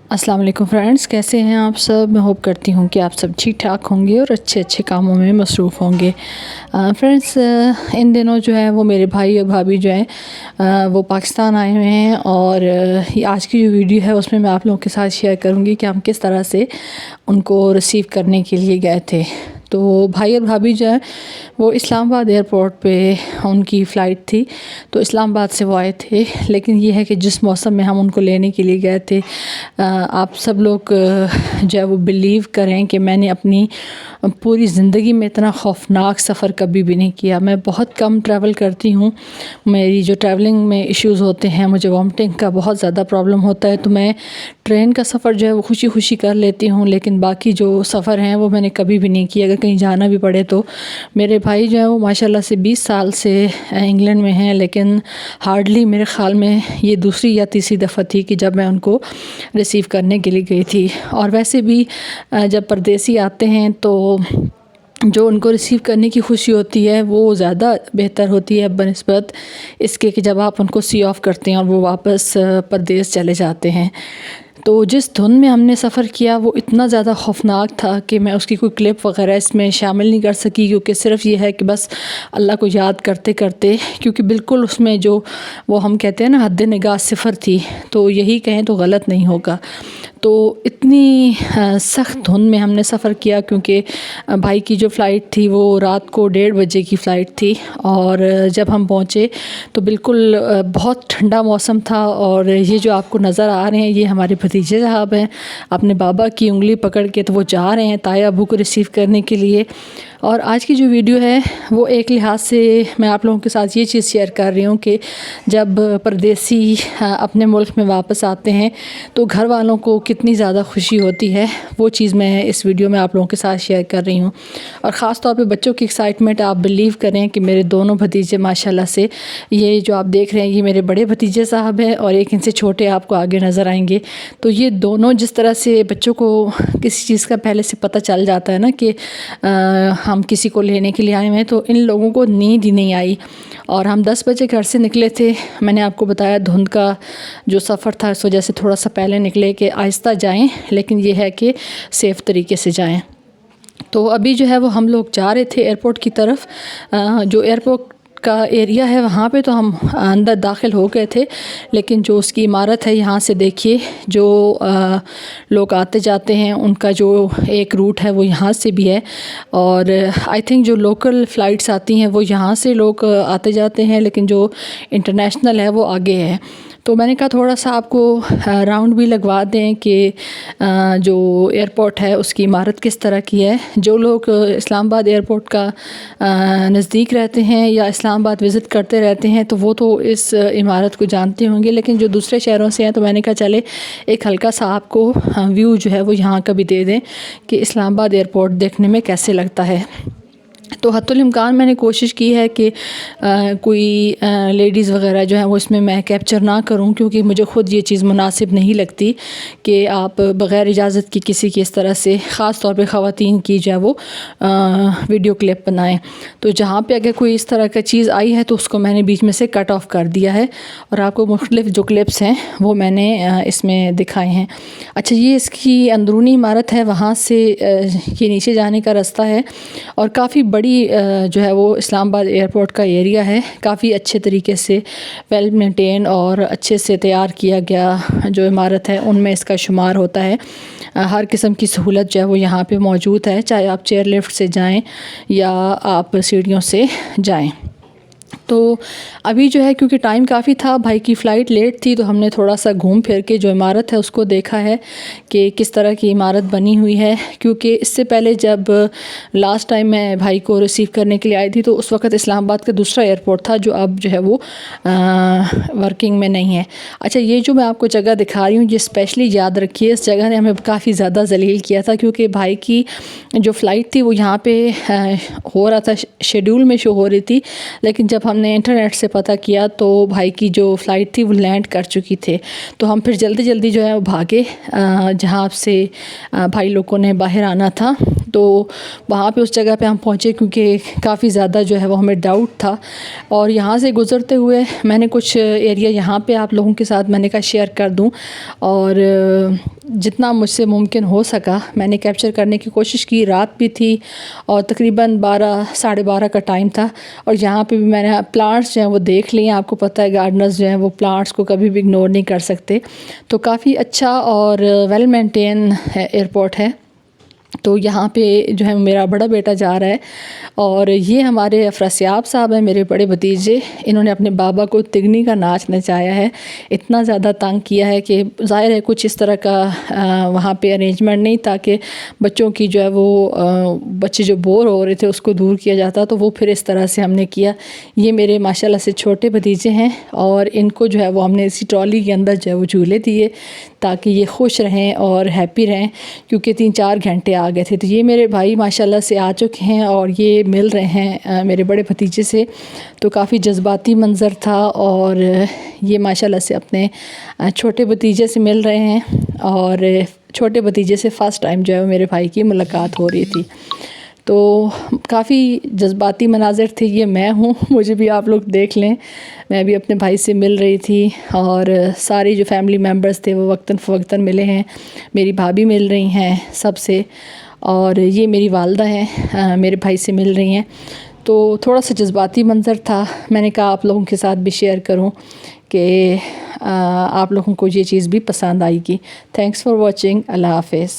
अस्सलाम वालेकुम फ्रेंड्स, कैसे हैं आप सब। मैं होप करती हूँ कि आप सब ठीक ठाक होंगे और अच्छे अच्छे कामों में मसरूफ़ होंगे। फ्रेंड्स, इन दिनों जो है वो मेरे भाई और भाभी जो हैं वो पाकिस्तान आए हुए हैं और ये आज की जो वीडियो है उसमें मैं आप लोगों के साथ शेयर करूँगी कि हम किस तरह से उनको रिसीव करने के लिए गए थे। तो भाई और भाभी जो है वो इस्लामाबाद एयरपोर्ट पे उनकी फ़्लाइट थी, तो इस्लामाबाद से वो आए थे। लेकिन ये है कि जिस मौसम में हम उनको लेने के लिए गए थे, आप सब लोग जो है वो बिलीव करें कि मैंने अपनी पूरी ज़िंदगी में इतना ख़ौफ़नाक सफ़र कभी भी नहीं किया। मैं बहुत कम ट्रैवल करती हूँ, मेरी जो ट्रैवलिंग में इश्यूज़ होते हैं, मुझे वॉमिटिंग का बहुत ज़्यादा प्रॉब्लम होता है, तो मैं ट्रेन का सफ़र जो है वो खुशी खुशी कर लेती हूँ। लेकिन बाकी जो सफ़र हैं वो मैंने कभी भी नहीं किया। अगर कहीं जाना भी पड़े तो मेरे भाई जो है वो माशाल्लाह से 20 साल से इंग्लैंड में हैं, लेकिन हार्डली मेरे ख़्याल में ये दूसरी या तीसरी दफ़ा थी कि जब मैं उनको रिसीव करने के लिए गई थी। और वैसे भी जब परदेसी आते हैं तो जो उनको रिसीव करने की खुशी होती है वो ज़्यादा बेहतर होती है बनिस्बत इसके कि जब आप उनको सी ऑफ़ करते हैं और वो वापस परदेस चले जाते हैं। तो जिस धुन में हमने सफ़र किया वो इतना ज़्यादा ख़ौफ़नाक था कि मैं उसकी कोई क्लिप वगैरह इसमें शामिल नहीं कर सकी, क्योंकि सिर्फ़ ये है कि बस अल्लाह को याद करते करते, क्योंकि बिल्कुल उसमें जो वो हम कहते हैं ना हद निगाह सिफ़र थी, तो यही कहें तो गलत नहीं होगा। तो इतनी सख्त धुंध में हमने सफ़र किया, क्योंकि भाई की जो फ़्लाइट थी वो रात को 1:30 बजे की फ़्लाइट थी और जब हम पहुँचे तो बिल्कुल बहुत ठंडा मौसम था। और ये जो आपको नज़र आ रहे हैं ये हमारे भतीजे साहब हैं, अपने बाबा की उंगली पकड़ के तो वो जा रहे हैं ताया अबू को रिसीव करने के लिए। और आज की जो वीडियो है वो एक लिहाज से मैं आप लोगों के साथ ये चीज़ शेयर कर रही हूँ कि जब परदेसी अपने मुल्क में वापस आते हैं तो घर वालों को कितनी ज़्यादा खुशी होती है, वो चीज़ मैं इस वीडियो में आप लोगों के साथ शेयर कर रही हूँ। और ख़ास तौर पे बच्चों की एक्साइटमेंट, आप बिलीव करें कि मेरे दोनों भतीजे माशाल्लाह से, ये जो आप देख रहे हैं ये मेरे बड़े भतीजे साहब हैं और एक इनसे छोटे आपको आगे नज़र आएंगे। तो ये दोनों जिस तरह से बच्चों को किसी चीज़ का पहले से पता चल जाता है ना कि हम किसी को लेने के लिए आए हुए हैं, तो इन लोगों को नींद ही नहीं आई। और हम 10 बजे घर से निकले थे। मैंने आपको बताया धुंध का जो सफ़र था इस वजह से थोड़ा सा पहले निकले कि आहिस्ता जाएं, लेकिन ये है कि सेफ़ तरीके से जाएं। तो अभी जो है वो हम लोग जा रहे थे एयरपोर्ट की तरफ। जो एयरपोर्ट का एरिया है वहाँ पे तो हम अंदर दाखिल हो गए थे, लेकिन जो उसकी इमारत है यहाँ से देखिए, जो लोग आते जाते हैं उनका जो एक रूट है वो यहाँ से भी है। और आई थिंक जो लोकल फ़्लाइट्स आती हैं वो यहाँ से लोग आते जाते हैं, लेकिन जो इंटरनेशनल है वो आगे है। तो मैंने कहा थोड़ा सा आपको राउंड भी लगवा दें कि जो एयरपोर्ट है उसकी इमारत किस तरह की है। जो लोग इस्लामाबाद एयरपोर्ट का नज़दीक रहते हैं या इस्लामाबाद विज़िट करते रहते हैं तो वो तो इस इमारत को जानते होंगे, लेकिन जो दूसरे शहरों से हैं तो मैंने कहा चले एक हल्का सा आपको व्यू जो है वो यहाँ का भी दे दें कि इस्लामाबाद एयरपोर्ट देखने में कैसे लगता है। तो हत्तुल इम्कान मैंने कोशिश की है कि कोई लेडीज़ वगैरह जो हैं वो इसमें मैं कैप्चर ना करूं, क्योंकि मुझे ख़ुद ये चीज़ मुनासिब नहीं लगती कि आप बग़ैर इजाज़त की किसी की इस तरह से, ख़ास तौर पे ख़वातीन की जो है वो वीडियो क्लिप बनाएं। तो जहाँ पे अगर कोई इस तरह का चीज़ आई है तो उसको मैंने बीच में से कट ऑफ़ कर दिया है और आपको मुख्तलिफ़ जो क्लिप्स हैं वो मैंने इसमें दिखाए हैं। अच्छा, ये इसकी अंदरूनी इमारत है, वहाँ से ये नीचे जाने का रास्ता है और काफ़ी बड़ी जो है वो इस्लामाबाद एयरपोर्ट का एरिया है। काफ़ी अच्छे तरीके से वेल मेंटेन और अच्छे से तैयार किया गया जो इमारत है उनमें इसका शुमार होता है। हर किस्म की सहूलत जो है वो यहाँ पे मौजूद है, चाहे आप चेयर लिफ्ट से जाएं या आप सीढ़ियों से जाएं। तो अभी जो है क्योंकि टाइम काफ़ी था, भाई की फ़्लाइट लेट थी, तो हमने थोड़ा सा घूम फिर के जो इमारत है उसको देखा है कि किस तरह की इमारत बनी हुई है। क्योंकि इससे पहले जब लास्ट टाइम मैं भाई को रिसीव करने के लिए आई थी तो उस वक़्त इस्लामाबाद का दूसरा एयरपोर्ट था जो अब जो है वो वर्किंग में नहीं है। अच्छा, ये जो मैं आपको जगह दिखा रही हूँ ये स्पेशली याद रखिए, इस जगह ने हमें काफ़ी ज़्यादा ज़लील किया था, क्योंकि भाई की जो फ़्लाइट थी वो यहाँ पर हो रहा था, शेड्यूल में शो हो रही थी, लेकिन जब हमने इंटरनेट से पता किया तो भाई की जो फ़्लाइट थी वो लैंड कर चुकी थे। तो हम फिर जल्दी जल्दी जो है वो भागे जहाँ से भाई लोगों ने बाहर आना था। تو وہاں پہ اس جگہ پہ ہم پہنچے کیونکہ کافی زیادہ جو ہے وہ ہمیں ڈاؤٹ تھا، اور یہاں سے گزرتے ہوئے میں نے کچھ ایریا یہاں پہ آپ لوگوں کے ساتھ میں نے کہا شیئر کر دوں، اور جتنا مجھ سے ممکن ہو سکا میں نے کیپچر کرنے کی کوشش کی۔ رات بھی تھی اور تقریباً 12 کا ٹائم تھا، اور یہاں پہ بھی میں نے پلانٹس جو ہیں وہ دیکھ لیے ہیں۔ آپ کو پتہ ہے گارڈنرز جو ہیں وہ پلانٹس کو کبھی بھی اگنور نہیں کر سکتے، تو کافی اچھا اور ویل مینٹین ایئرپورٹ ہے۔ تو یہاں پہ جو ہے میرا بڑا بیٹا جا رہا ہے، اور یہ ہمارے افراسیاب صاحب ہیں، میرے بڑے بھتیجے۔ انہوں نے اپنے بابا کو تگنی کا ناچ نچایا ہے، اتنا زیادہ تنگ کیا ہے کہ ظاہر ہے کچھ اس طرح کا وہاں پہ ارینجمنٹ نہیں تھا کہ بچوں کی جو ہے وہ بچے جو بور ہو رہے تھے اس کو دور کیا جاتا، تو وہ پھر اس طرح سے ہم نے کیا۔ یہ میرے ماشاءاللہ سے چھوٹے بھتیجے ہیں، اور ان کو جو ہے وہ ہم نے اسی ٹرالی کے اندر جو ہے وہ جھولے دیے تاکہ یہ خوش رہیں اور ہیپی رہیں، کیونکہ 3-4 گھنٹے آ گئے تھے۔ تو یہ میرے بھائی ماشاءاللہ سے آ چکے ہیں اور یہ مل رہے ہیں میرے بڑے بھتیجے سے، تو کافی جذباتی منظر تھا، اور یہ ماشاءاللہ سے اپنے چھوٹے بھتیجے سے مل رہے ہیں، اور چھوٹے بھتیجے سے فرسٹ ٹائم جو ہے وہ میرے بھائی کی ملاقات ہو رہی تھی۔ تو کافی جذباتی مناظر تھے۔ یہ میں ہوں، مجھے بھی آپ لوگ دیکھ لیں، میں بھی اپنے بھائی سے مل رہی تھی، اور ساری جو فیملی ممبرز تھے وہ وقتاً فوقتاً ملے ہیں، میری بھابھی مل رہی ہیں سب سے، اور یہ میری والدہ ہیں میرے بھائی سے مل رہی ہیں۔ تو تھوڑا سا جذباتی منظر تھا، میں نے کہا آپ لوگوں کے ساتھ بھی شیئر کروں کہ آپ لوگوں کو یہ چیز بھی پسند آئے گی۔ تھینکس فار واچنگ، اللہ حافظ۔